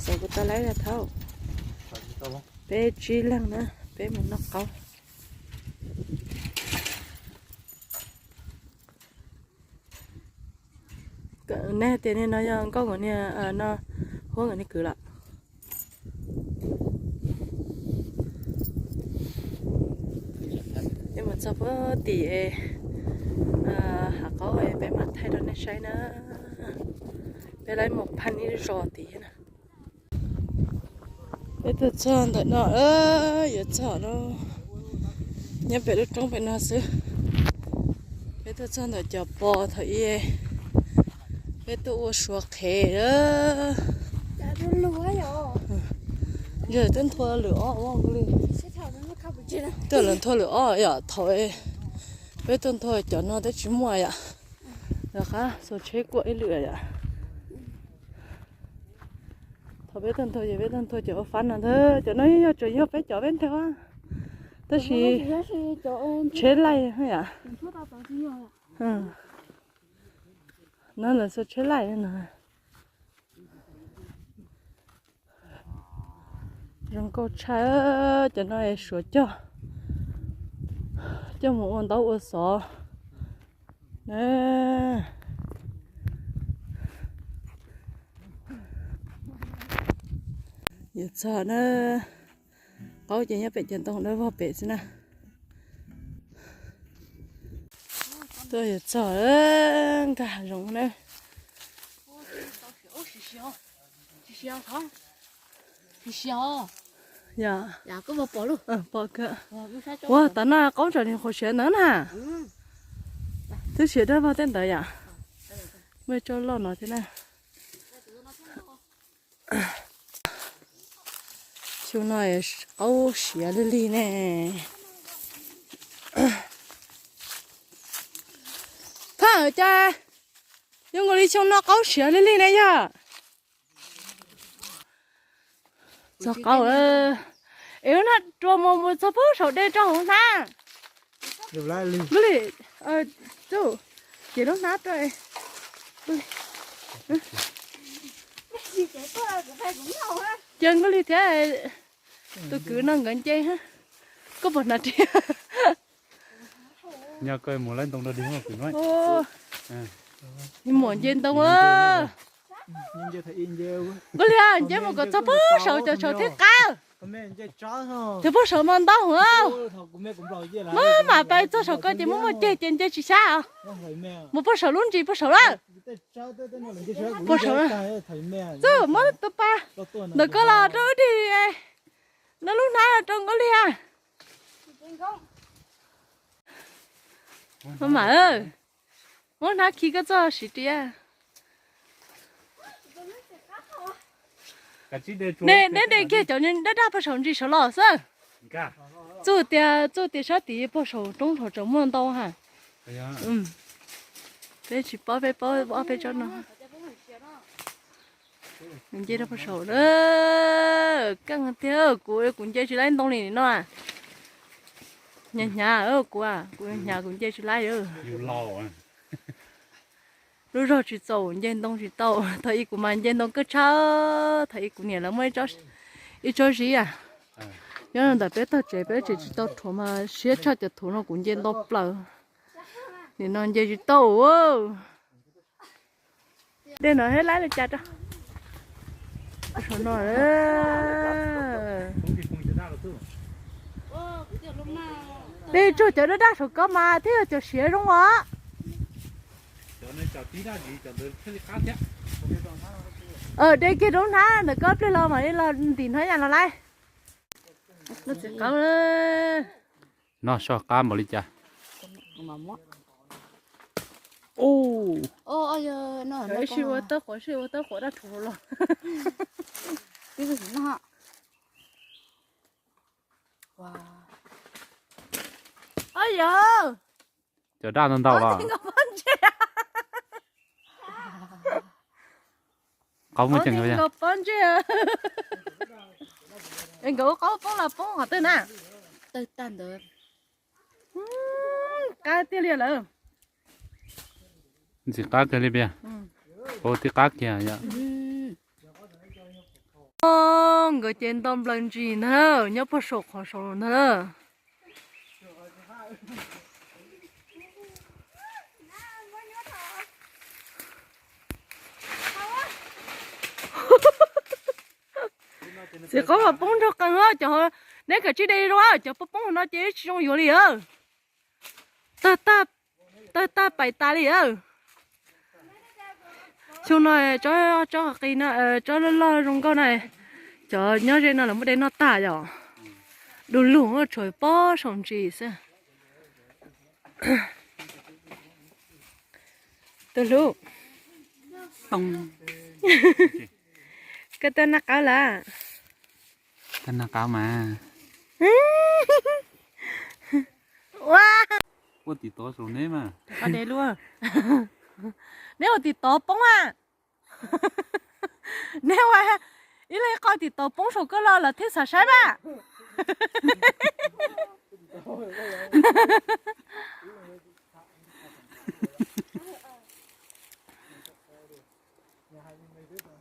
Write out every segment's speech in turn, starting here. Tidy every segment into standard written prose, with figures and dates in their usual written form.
sau của ta lấy ra thâu bé chi lăng nữa bé mình nó câu nè tiền này nó có người nè nó hướng người này cử lại nhưng mà sắp tỷ hạ có bé mặt thay đó này sai nữa bé lấy 1.000 đi rồi tỷ nè bé tự chọn tại nó giờ chọn nó nhớ bé lúc trong bé nó xứ bé tự chọn tại chợ bò thấy bé tự uống suốt khé đó giờ tên thua lửa ông cái gì tên là thua lửa giờ thôi bé tên thôi cho nó tới chín mùa ạ được hả số chế của ấy lửa ạ thôi bé tên thôi giờ bé tên thôi cho phán là thôi cho nó cho nhau bé cho bên theo á tới khi chế lại hay à nó là số chế lại nè rong câu trái cho nó sửa cho một con tàu ở sọ nè giờ sợ nó có gì nhá bị chân tông nó vào bể xin nè tôi giờ sợ cả rong này dạ dạ có một bỏ luôn bỏ cơ wow tao nói có trò thì hồi xưa nữa nè tôi xưa đó vào tên đời à mới cho lo nó thế này chiều nay ấu xía lì nè phá ở cha nhưng người đi trong nó ấu xía lì này nhá sao cậu yếu nó cho một số phút sau đây cho không sao được lại đi bự chú chỉ lúc nát rồi chân có ly thế tôi cứ nâng gần chơi ha có vật nào chứ nhà coi muốn lên tông đó đi không phải nói nhưng muốn trên tông ơ nhưng giờ thấy in giờ có ly chơi một cái số phút sau cho số thiết cao thì bố sợ mà đau không? Mà bây giờ sợ cái gì mà chơi trên chơi chỉ sao? Một bố sợ luôn gì bố sợ đó? Bố sợ đó. Chứ mà tụi ba, đừng có lo đó đi, nó lúc nào là trong có lia. Mà ơi, muốn nói khi cái cho xí đi à? Nè kia cho nên đã bắt đầu đi số lò sao? Chú tiệt sao tí bắt đầu trong thổ trong môn đâu hả? Để chỉ bỏ về cho nó. Mình chơi đã bắt đầu đó, căng theo, cô cũng chơi chỉ lấy đông này nó à? Nhà cô nhà cũng chơi chỉ lấy rồi. Lúc rồi chỉ tàu dân đông chỉ tàu thấy của mình dân đông cứ cháu thấy của nhà là mới cho ít cho gì à nhớ là đặc biệt ta chế chỉ tàu thua mà xé cho chỉ thua nó cũng dân đông bờ thì nó chơi chỉ tàu đây nó hết lái được chặt đó số nó đây cho nó đắt số có mà thế là cho xé đúng không ạ đây kia đúng hả nó cướp lên lo mà đi lo tìm thấy nhà nó lại nó sẽ có nó sao cá mà đi cha giờ nó cái siêu tớ khỏi đã thủ rồi cái gì nó wow ôi giờ giờ ra nó đâu rồi không có chừng rồi nha ngọc bón chứ anh có bón là bón hả tên à tên tan được cái tiêu liền rồi chỉ cá cái này bia ô thì cá kia nhá người trên tôm lần gì nữa nhớ bắt sổ khó sổ nữa sẽ có mà bông cho cần á cho nếu cái chỉ đây rồi cho bông nó chỉ trong vô liền ta bài ta liền chúng nó cho cái nó cho lo trong con này cho nhớ trên nó là một đây nó tả rồi đồ lủng ở trời bó xong gì sao đồ lủng tông cái tên nó cáo là tên là cao mà wow có tí to số nế mà ở đây luôn nếu thì to bông à nếu mà ý là coi thì to bông số cái lo là thế sao sai ba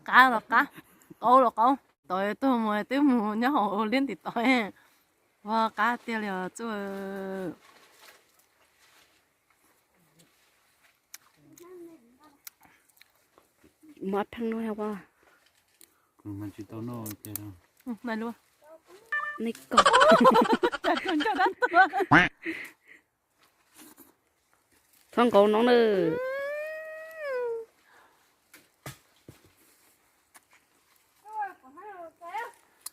cá là cá câu là câu tôi mà tôi mua nhớ họ liên thì tôi và cá tiêu là chú mất thằng nuôi không mình chỉ to nó chơi đâu này luôn này cọp cho đắtตัว thằng cậu nó nữa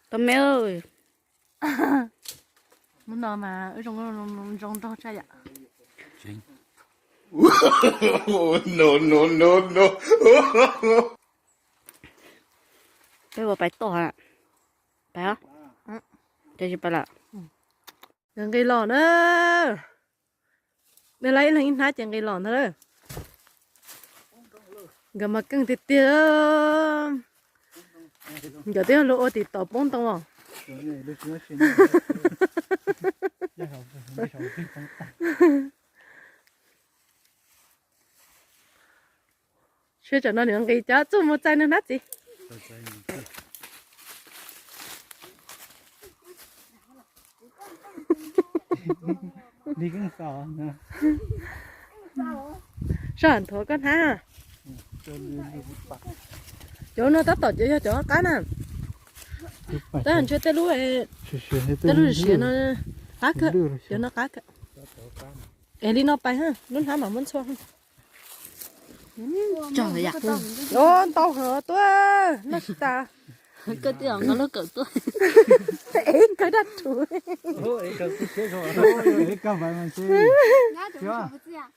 tao mẹ ơi muốn nói mà ở trong đó chơi ạ chính no. bây giờ phải to à phải á chơi gì phải là đừng gây lòn nữa để lấy là in hai chẳng gây lòn thôi gần mà cưng thịt tiêu giờ tiêu lỗ thì tao bông tao à chưa cho nó những cái cháo chú một chai nữa nát gì đi cũng sợ nè sao anh thổi con ha chỗ nó tắt tỏ cho chỗ cá nè tới anh chưa tới lúa tới lúa xịn nó cá cơ chỗ nó cá cơ em đi nó bay ha nó hả mà muốn xóa trời ạ ô tao hở tôi nó ta cái tiếng nó cỡ tôi em cái đất chuối ôi cái chết rồi ôi cái bài mà chơi chưa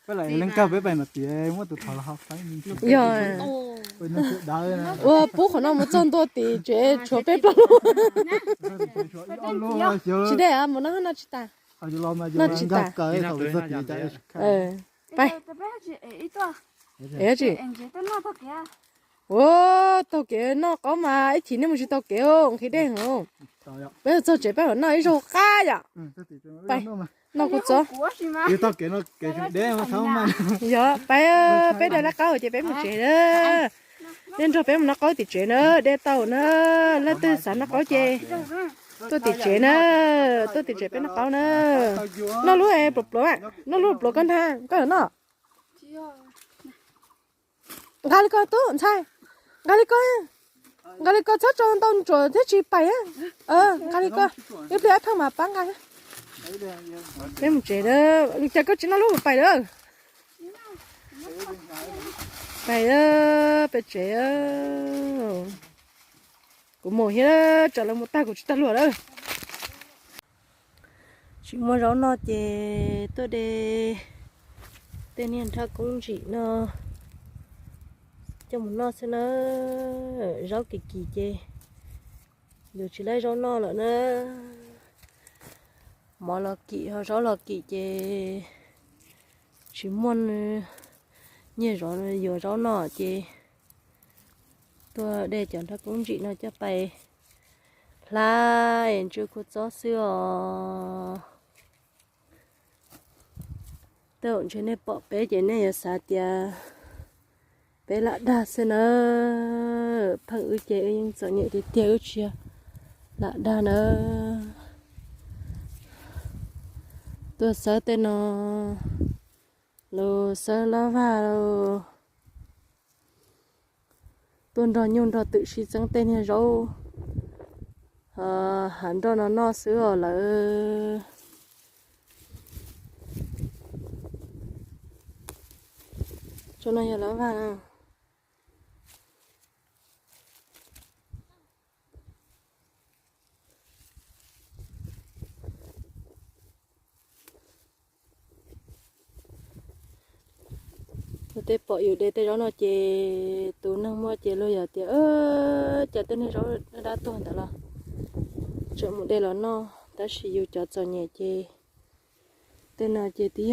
với lại lên cao với bài mà tiền mua tụi thằng là học phải rồi ôi nó chết đau nè ô bố của nó một trăm đô tỷ chuyện chúa bé bao chỉ để à một nó chỉ ta nó chỉ ta cái thầu rất gì chạy bay ấy chị ô tao kia nó có mà ấy thì nếu mà chỉ tao kia không khi đây không bây giờ cho chị bé nó ấy rồi cá呀bay nó cũng cho cái tao kia nó cái để mà sao mà dạ bay bé đây là cá chị bé một chị đó nên cho bé nó có thì chị nữa để tao nữa lấy từ sản nó có chị tôi thì chị nữa tôi thì chị bé nó có nữa nó lúa em bột lúa nó lúa bột con thang có nó gali coi tôi không sai gali coi chắc cho tao chỗ thế chị bay á gali coi cái bé thằng mà bán gali bé một trẻ đó chắc có chỉ nó lúc bay đó bé trẻ cũng mua hết trở lại một tay của chúng ta luôn đó chị mua rau nó chè tôi để tên hiện ra cũng chỉ nó cho một nó sẽ nó rau kỳ kỳ chè được chỉ lấy rau no nữa nữa mỏ là kỳ hoặc rau là kỳ chè chỉ muốn nhiều rau nhiều rau nọ chè tôi để chọn ra cũng chỉ nó cho bay là em chưa có gió xưa tôi chỉ nên bỏ bé chỉ nên là sao tia bé lại đa sen nữa phăng ư chế nhưng sợ nhẹ thì tiêu chia là đa nữa tôi sợ tên nó lô sợ là va lô tuần rồi nhung rồi tự suy sang tên này rồi hắn rồi nó sửa là cho nó là va tê bỏอยู่đây tê đó nó chè tụ năng mua chè luôn giờ chè chè tên này rồi nó đã tuần đó là chỗ một đây là nó ta sử dụng cho cho nhẹ chè tên nào chè tí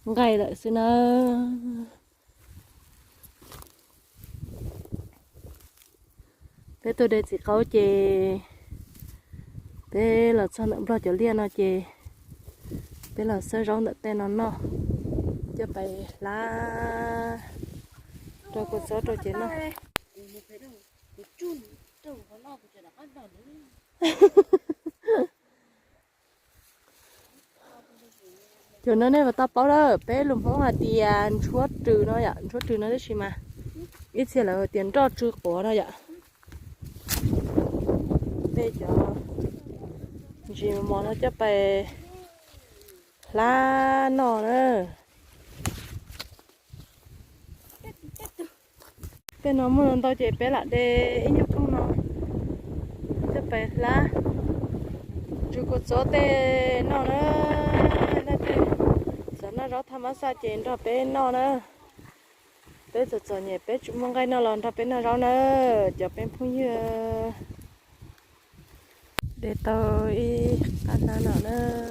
gầy lại xin thế tôi đây chỉ có chè thế là sao nữa bao giờ liên nó chè thế là sơ rong đợt tên nó cho bài lá rồi có số rồi chị nó cho nó này vào tao bảo đó bé lùm phong là tiền chuốt trừ nó vậy chuốt trừ nó đấy gì mà ít xe là tiền cho trừ của nó vậy bây giờ gì mà món nó cho bài lá nọ nữa bên nó muốn tao chạy bé lại để ít nhất không nó cho bé lá chú có số tê nó nữa nó rõ tham gia trên đó bé nó nữa bé giờ nhẹ bé chúng mong cái nó làm đó bé nó rõ nữa cho bé phun như để tôi ăn nó nữa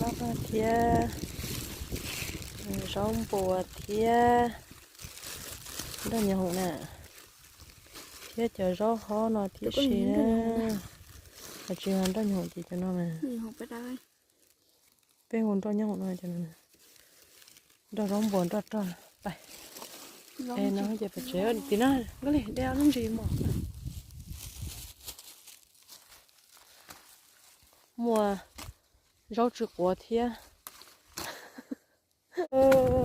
lóc thìa rong bùa thìa đó nhiều hộ nè thìa chờ rõ khó nó thìa xì nữa và chuyện ăn đó nhiều hộ gì cho nó mà bên hồn to nhau hồn này cho nên đó rong buồn đó tròn bay em nói giờ phải chế tí nó cái này đeo nó gì mà mùa rau trượt quả thia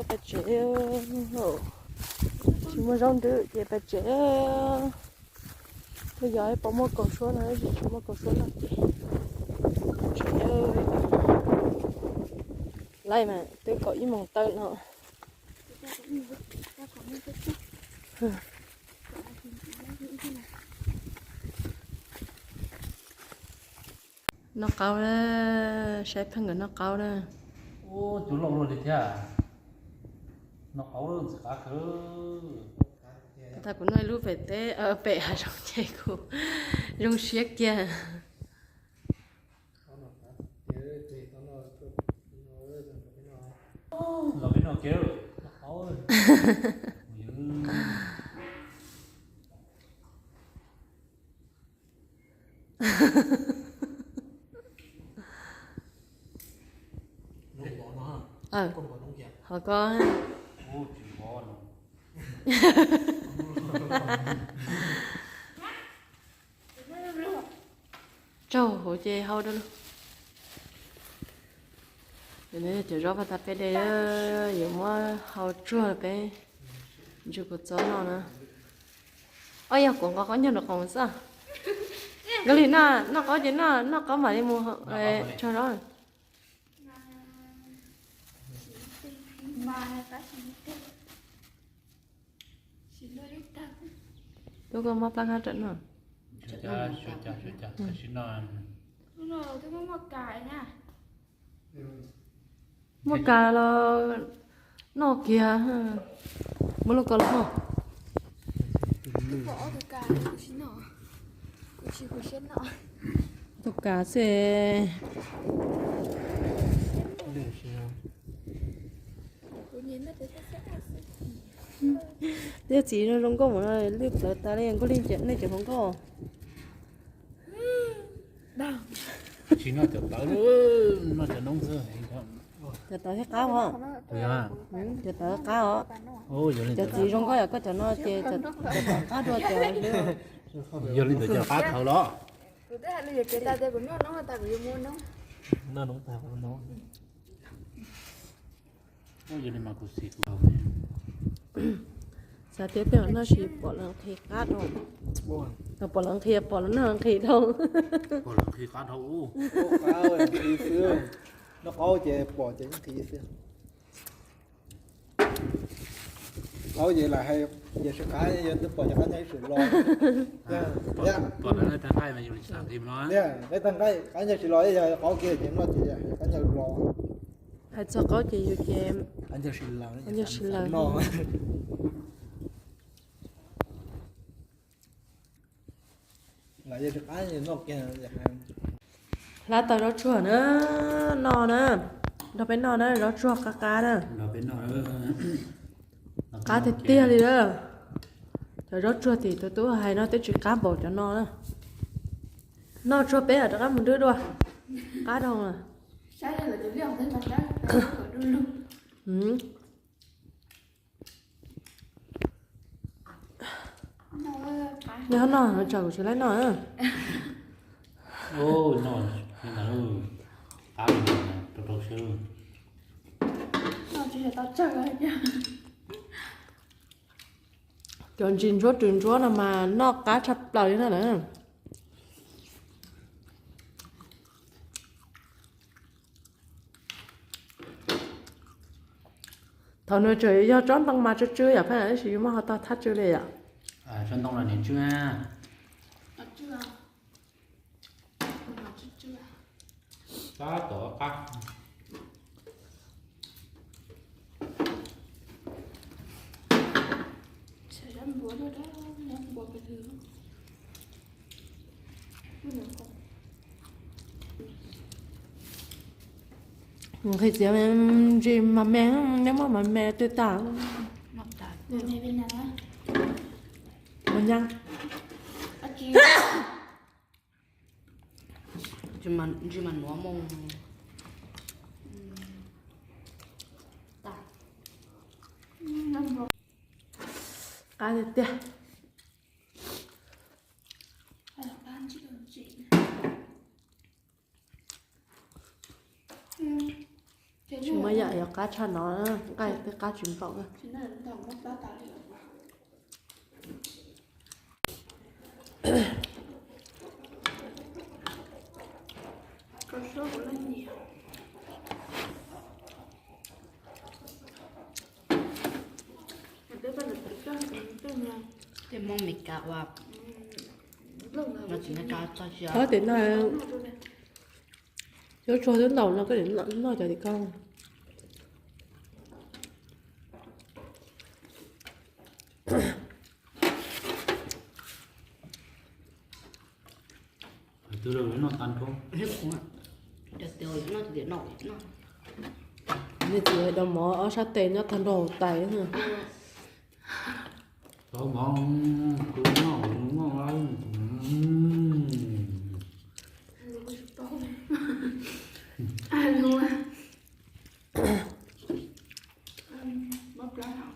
phải chế chỉ mua rau trượt thì phải chế bây giờ bỏ một cầu số này chỉ một cầu số này lại mà tôi có ý mong tên họ nó cao đó sẽ phân người nó cao đó ô chú lông rồi thì thế à nó ấu hơn cả cơ ta cũng nói lúc về té ở bể hà rong chơi của rong xiết kia là cái nó kêu nó ấu hơn họ có ô chỉ có nó trâu hổ chê hao đó luôn để nên chỉ rót vào tập bé đây đó nhiều mà hao chua bé chưa có chó nào nữa ôi ya cũng có nhiều được không sao cái gì nó có gì nó có mà đi mua cho nó tôi có móc lăng hai trận rồi chả xin nó tôi muốn một cải nha một cà là nó kia một lúc còn không bỏ cái cải của xin nó của xin nó tất cả sẽ tiêu chí nó không có một nơi liếp lợt ta lên có liên chuyện này chứ không có chỉ nó tự bảo nữa nó tự nông dân hay không giờ tới hết cáo hả Thì à. giờ tới cáo hả Ô giờ lên giờ chỉ trong cái có cho nó chơi giờ cá đua giờ giờ lên tới giờ phát thầu đó. Tôi thấy là giờ ta đây cũng nó ta cũng mua nó. Nó nóng ta cũng nóng. Ô giờ lên mà cũng xịt vào. sao tiếp theo nó chỉ bỏ lần thì cá thôi nó bỏ lần thì bỏ lần thì thôi Còn là khi cá thầu. Cá ơi, thì xưa nó có chè bỏ chè thì xưa. Có gì là hay giờ sẽ cá giờ tôi bỏ cho cá nhảy sủi lo. Dạ. Còn là ta khai mà dùng sản thì nó. Dạ, cái thằng cái cá nhảy sủi lo giờ có kia chuyện nó thì cá nhảy lo. hay cho có chị yêu chị em Cá nhảy sủi lo. Cá nhảy sủi lo. No. Là giờ cá gì nó kia là lá tao đó chua nữa no nữa nó phải no nữa nó chua cá nữa Nó bên nó. cá thì tia đi đó rồi đó chua thì tôi hay nó tới chuyện cá bò cho no nữa no chua bé ở đó một đứa đua cá đâu à Sáng nay là tôi biết thấy mặt đó, tôi luôn. ừ. Nếu nó chầu chỉ lấy nó à Ô nó nhưng mà cá thì trâu sữa. Nó chỉ là tao chắc rồi nha. chọn chuyện chúa là mà nó cá chập lời như thế này thằng nó chơi do trốn tăng mà chưa à phải là gì mà họ ta thắt chưa đây à À chân tông là niệm chưa à. Nó chưa. Nó chưa. Cá tổ cá. Sẽ ra bữa đó đó, em bữa cái thứ. khi giờ em gì mà mẹ nếu mà mẹ tôi tao Mặt đá. Người này bên nào á? mà nhăng Ở kia. chỉ mà nó mông Nó bữa. cá thì tiếc Hay là bán chỉ được chị. chỉ mới dạy cá cho nó cái cá chuyển vọng Thế này nó tầm gấp 3 tàu liệu. Có số của nó nhiều. Cái bên được cái nhà. cái mông mì cá và nó chỉ là cá cho chưa có tiền này nếu cho đến đầu nó cái điểm nó cho thì con Từ đầu đến nó tan không? hết cũng ạ cho tiêu nó thì nổi nó như chị đồng mỏ ở sát tiền nó thành đồ tài nữa Có ngon, cứ ngon lắm. Ai luôn à? Bắp lá hỏng.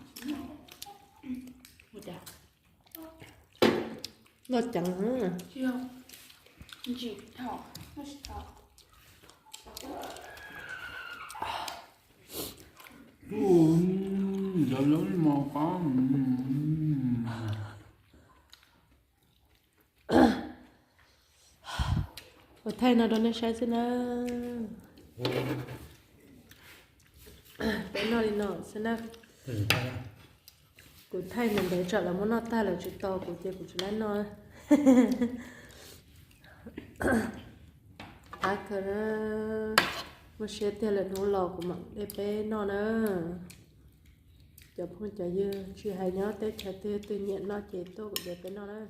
một đảo nó chẳng hả Chưa. Chỉ thỏ. Nó chỉ thỏ. Giờ lớn mà có. và thay nó đó nó sai xin á để nó đi nó xin á của thay mình để trở là muốn nó ta là chuyện to của chị lấy nó cơ đó một xe tiền là nó lò của mình để bé nó nữa chụp không trả dư chỉ hay nhớ tết trả tiền tự nhiên nó chỉ tôi để bé nó nữa